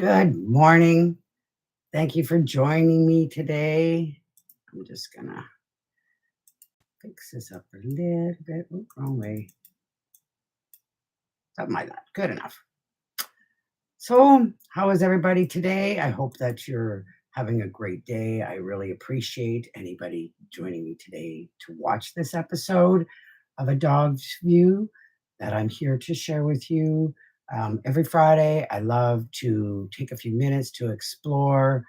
Good morning. Thank you for joining me today. I'm just gonna fix this up a little bit. Oop, wrong way. Something like that. Good enough. So, how is everybody today? I hope that you're having a great day. I really appreciate anybody joining me today to watch this episode of A Dog's View that I'm here to share with you. Every Friday, I love to take a few minutes to explore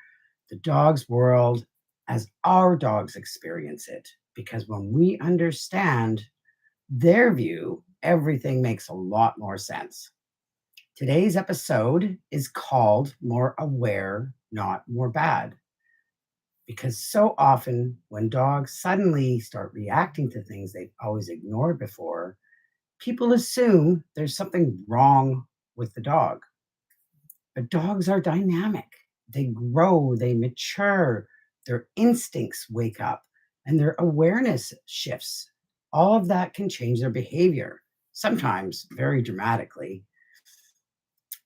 the dog's world as our dogs experience it. Because when we understand their view, everything makes a lot more sense. Today's episode is called More Aware, Not More Bad. Because so often, when dogs suddenly start reacting to things they've always ignored before, people assume there's something wrong with the dog. But dogs are dynamic. They grow, they mature, their instincts wake up, and their awareness shifts. All of that can change their behavior, sometimes very dramatically.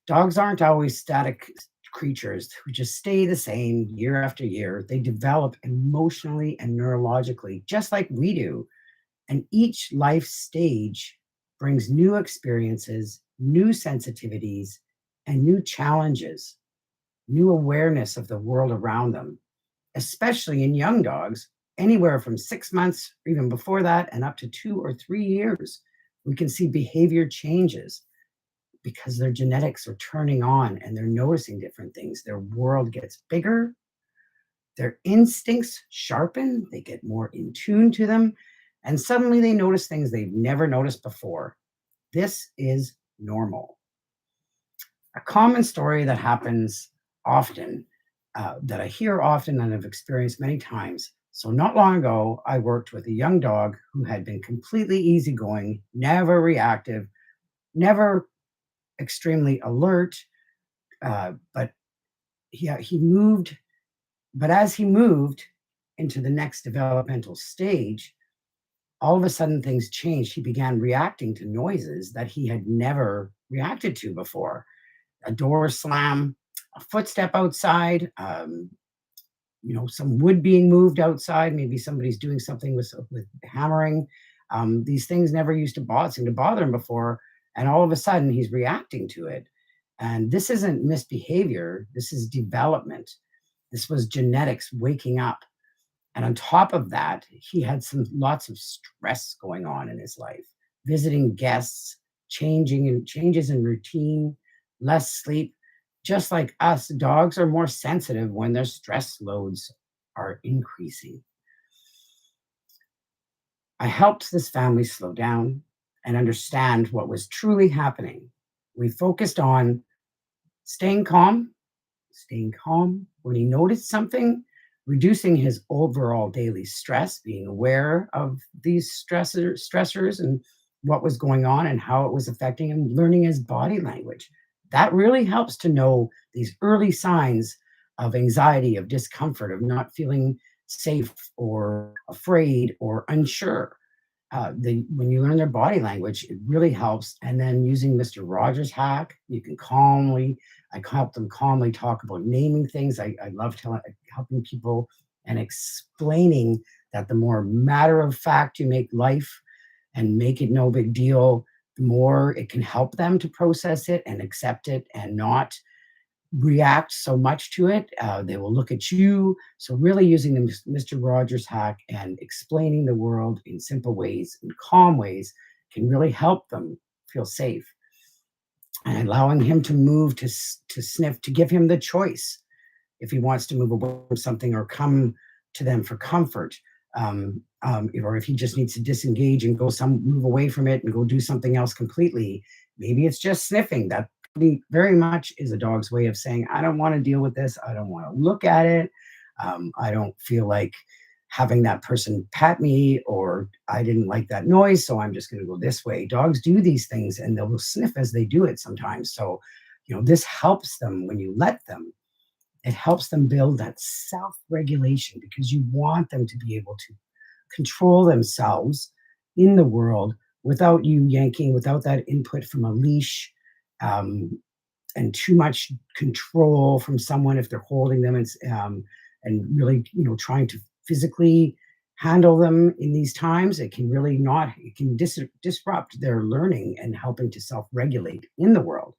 Dogs aren't always static creatures who just stay the same year after year. They develop emotionally and neurologically, just like we do. And each life stage brings new experiences, new sensitivities, and new challenges, new awareness of the world around them, especially in young dogs, anywhere from 6 months, or even before that, and up to 2 or 3 years. We can see behavior changes because their genetics are turning on and they're noticing different things. Their world gets bigger, their instincts sharpen, they get more in tune to them, and suddenly they notice things they've never noticed before. This is normal. A common story that happens often, that I hear often and have experienced many times. So, not long ago, I worked with a young dog who had been completely easygoing, never reactive, never extremely alert, but he moved. But as he moved into the next developmental stage, all of a sudden things changed. He began reacting to noises that he had never reacted to before. A door slam, a footstep outside, some wood being moved outside. Maybe somebody's doing something with hammering. These things never used to seem to bother him before, and all of a sudden he's reacting to it. And this isn't misbehavior. This is development. This was genetics waking up. And on top of that, he had lots of stress going on in his life, visiting guests, changes in routine, less sleep. Just like us, dogs are more sensitive when their stress loads are increasing. I helped this family slow down and understand what was truly happening. We focused on staying calm, staying calm when he noticed something, reducing his overall daily stress, being aware of these stressors and what was going on and how it was affecting him, learning his body language. That really helps to know these early signs of anxiety, of discomfort, of not feeling safe or afraid or unsure. When you learn their body language, it really helps. And then using Mr. Rogers' hack, you can I help them calmly talk about naming things. I love helping people and explaining that the more matter of fact you make life and make it no big deal, the more it can help them to process it and accept it and not react so much to it. They will look at you. So, really using the Mr. Rogers hack and explaining the world in simple ways, in calm ways, can really help them feel safe. And allowing him to move to sniff, to give him the choice if he wants to move away from something or come to them for comfort. Or if he just needs to disengage and move away from it and go do something else completely. Maybe it's just sniffing. That very much is a dog's way of saying, I don't want to deal with this. I don't want to look at it. I don't feel like having that person pat me, or I didn't like that noise, so I'm just going to go this way. Dogs do these things and they will sniff as they do it sometimes. So, this helps them when you let them. It helps them build that self regulation because you want them to be able to control themselves in the world without you yanking, without that input from a leash. Um, and too much control from someone if they're holding them, and really, trying to physically handle them in these times, it can really not, it can disrupt their learning and helping to self-regulate in the world.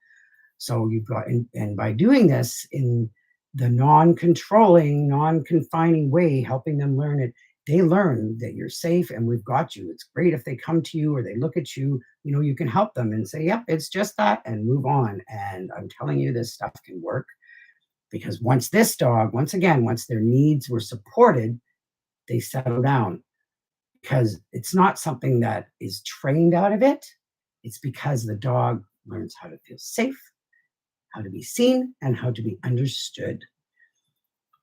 So you've got, and by doing this in the non-controlling, non-confining way, helping them learn it, they learn that you're safe and we've got you. It's great if they come to you or they look at you, you can help them and say, yep, it's just that, and move on. And I'm telling you, this stuff can work, because once this dog, once again, once their needs were supported, they settle down, because it's not something that is trained out of it. It's because the dog learns how to feel safe, how to be seen, and how to be understood.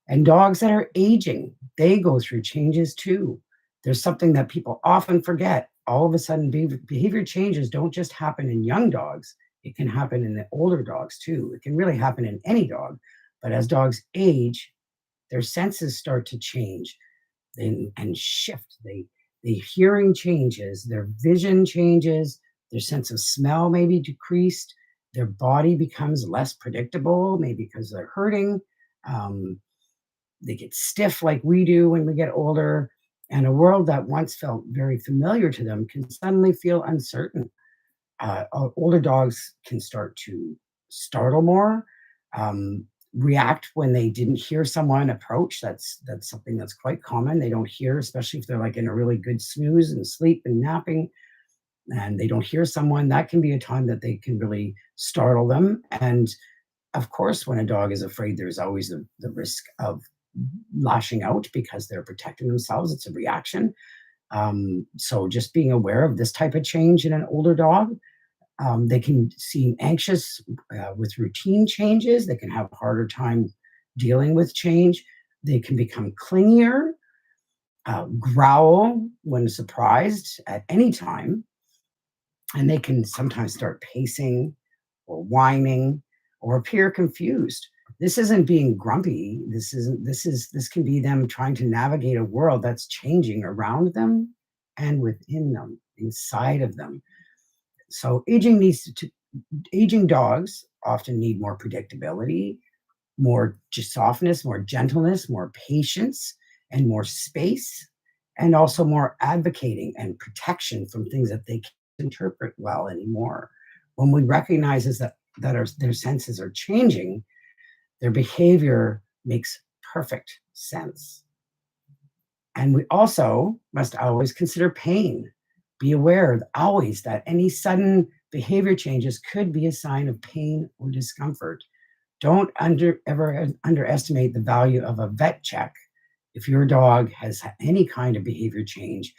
And dogs that are aging, they go through changes too. There's something that people often forget. All of a sudden, behavior changes don't just happen in young dogs, it can happen in the older dogs too. It can really happen in any dog. But as dogs age, their senses start to change and shift. The hearing changes, their vision changes, their sense of smell may be decreased, their body becomes less predictable, maybe because they're hurting. Um, they get stiff like we do when we get older, and a world that once felt very familiar to them can suddenly feel uncertain. Older dogs can start to startle more, um, react when they didn't hear someone approach. That's something that's quite common. They don't hear, especially if they're like in a really good snooze and sleep and napping, and they don't hear someone. That can be a time that they can really startle them. And of course, when a dog is afraid, there's always the risk of lashing out because they're protecting themselves. It's a reaction. So just being aware of this type of change in an older dog. They can seem anxious with routine changes. They can have a harder time dealing with change. They can become clingier, growl when surprised at any time, and they can sometimes start pacing or whining or appear confused. This isn't being grumpy. This can be them trying to navigate a world that's changing around them and within them, inside of them. So aging dogs often need more predictability, more just softness, more gentleness, more patience, and more space, and also more advocating and protection from things that they can't interpret well anymore. When we recognize is that their senses are changing, their behavior makes perfect sense. And we also must always consider pain. Be aware always that any sudden behavior changes could be a sign of pain or discomfort. Don't ever underestimate the value of a vet check. If your dog has any kind of behavior change,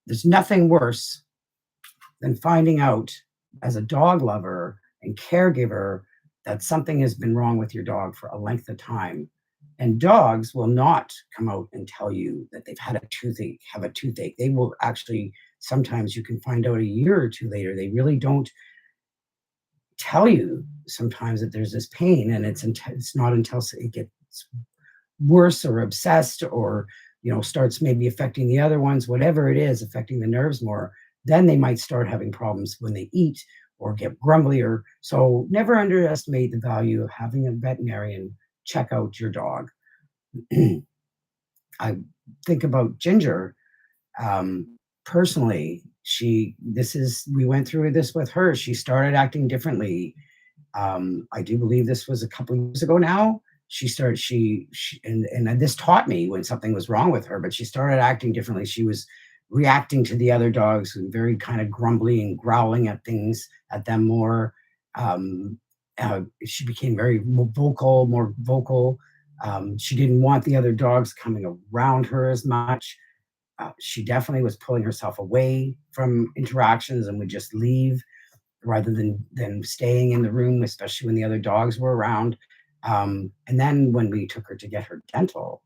there's nothing worse than finding out as a dog lover and caregiver that something has been wrong with your dog for a length of time. And dogs will not come out and tell you that they've had have a toothache. They will actually, sometimes you can find out a year or two later. They really don't tell you sometimes that there's this pain, and it's not until it gets worse or obsessed, or starts maybe affecting the other ones, whatever it is, affecting the nerves more, then they might start having problems when they eat or get grumblier. So never underestimate the value of having a veterinarian check out your dog. I think about Ginger. Personally, we went through this with her. She started acting differently. I do believe this was a couple years ago now. And this taught me when something was wrong with her, but she started acting differently. She was reacting to the other dogs and very kind of grumbly and growling at them more. She became more vocal. She didn't want the other dogs coming around her as much. She definitely was pulling herself away from interactions and would just leave rather than staying in the room, especially when the other dogs were around. And then when we took her to get her dental,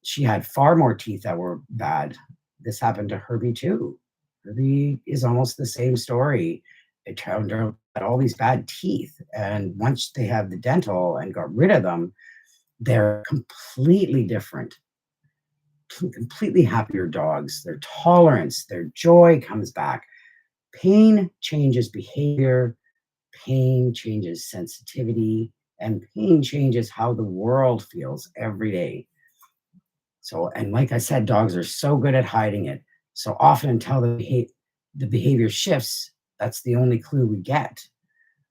she had far more teeth that were bad. This happened to Herbie too. Herbie is almost the same story. It turned out that all these bad teeth, and once they have the dental and got rid of them, they're completely different, completely happier dogs. Their tolerance, their joy comes back. Pain changes behavior. Pain changes sensitivity, and pain changes how the world feels every day. So, and like I said, dogs are so good at hiding it. So often until the behavior shifts, that's the only clue we get.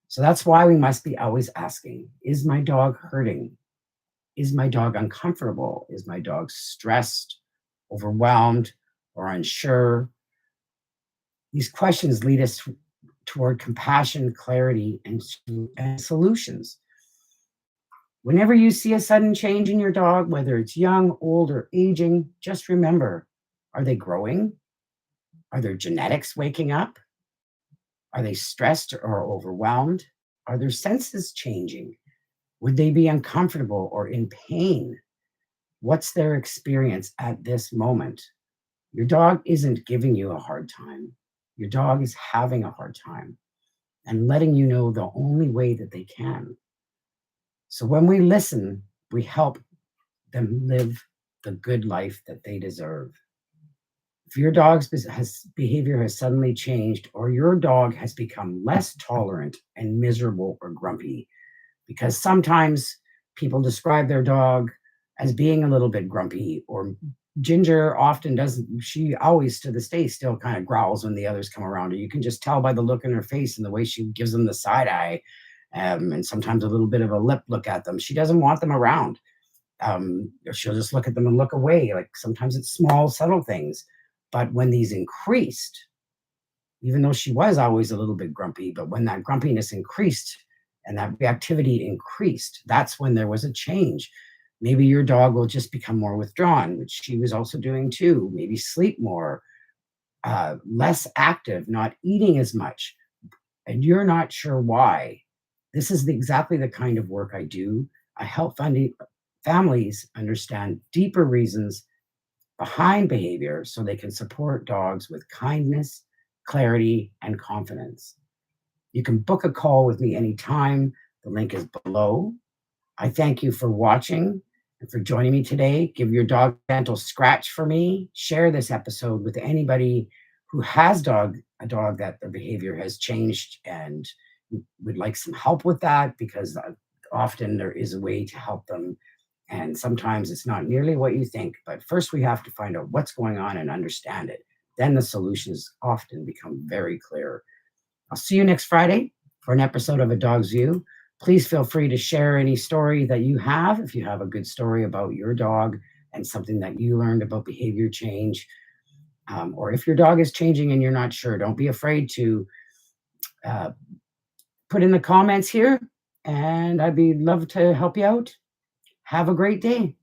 So that's why we must be always asking, is my dog hurting? Is my dog uncomfortable? Is my dog stressed, overwhelmed, or unsure? These questions lead us toward compassion, clarity, and solutions. Whenever you see a sudden change in your dog, whether it's young, old, or aging, just remember, are they growing? Are their genetics waking up? Are they stressed or overwhelmed? Are their senses changing? Would they be uncomfortable or in pain? What's their experience at this moment? Your dog isn't giving you a hard time. Your dog is having a hard time and letting you know the only way that they can. So when we listen, we help them live the good life that they deserve. If your behavior has suddenly changed, or your dog has become less tolerant and miserable or grumpy, because sometimes people describe their dog as being a little bit grumpy, or Ginger often doesn't, she always to this day still kind of growls when the others come around her. You can just tell by the look in her face and the way she gives them the side eye, and sometimes a little bit of a lip look at them. She doesn't want them around. She'll just look at them and look away. Like sometimes it's small, subtle things. But when these increased, even though she was always a little bit grumpy, but when that grumpiness increased and that reactivity increased, that's when there was a change. Maybe your dog will just become more withdrawn, which she was also doing too. Maybe sleep more, less active, not eating as much, and you're not sure why. This is exactly the kind of work I do. I help families understand deeper reasons behind behavior so they can support dogs with kindness, clarity, and confidence. You can book a call with me anytime. The link is below. I thank you for watching and for joining me today. Give your dog a gentle scratch for me. Share this episode with anybody who has a dog that their behavior has changed and would like some help with that, because often there is a way to help them. And sometimes it's not nearly what you think. But first, we have to find out what's going on and understand it. Then the solutions often become very clear. I'll see you next Friday for an episode of A Dog's View. Please feel free to share any story that you have. If you have a good story about your dog and something that you learned about behavior change, or if your dog is changing and you're not sure, don't be afraid to uh, put in the comments here, and I'd be love to help you out. Have a great day.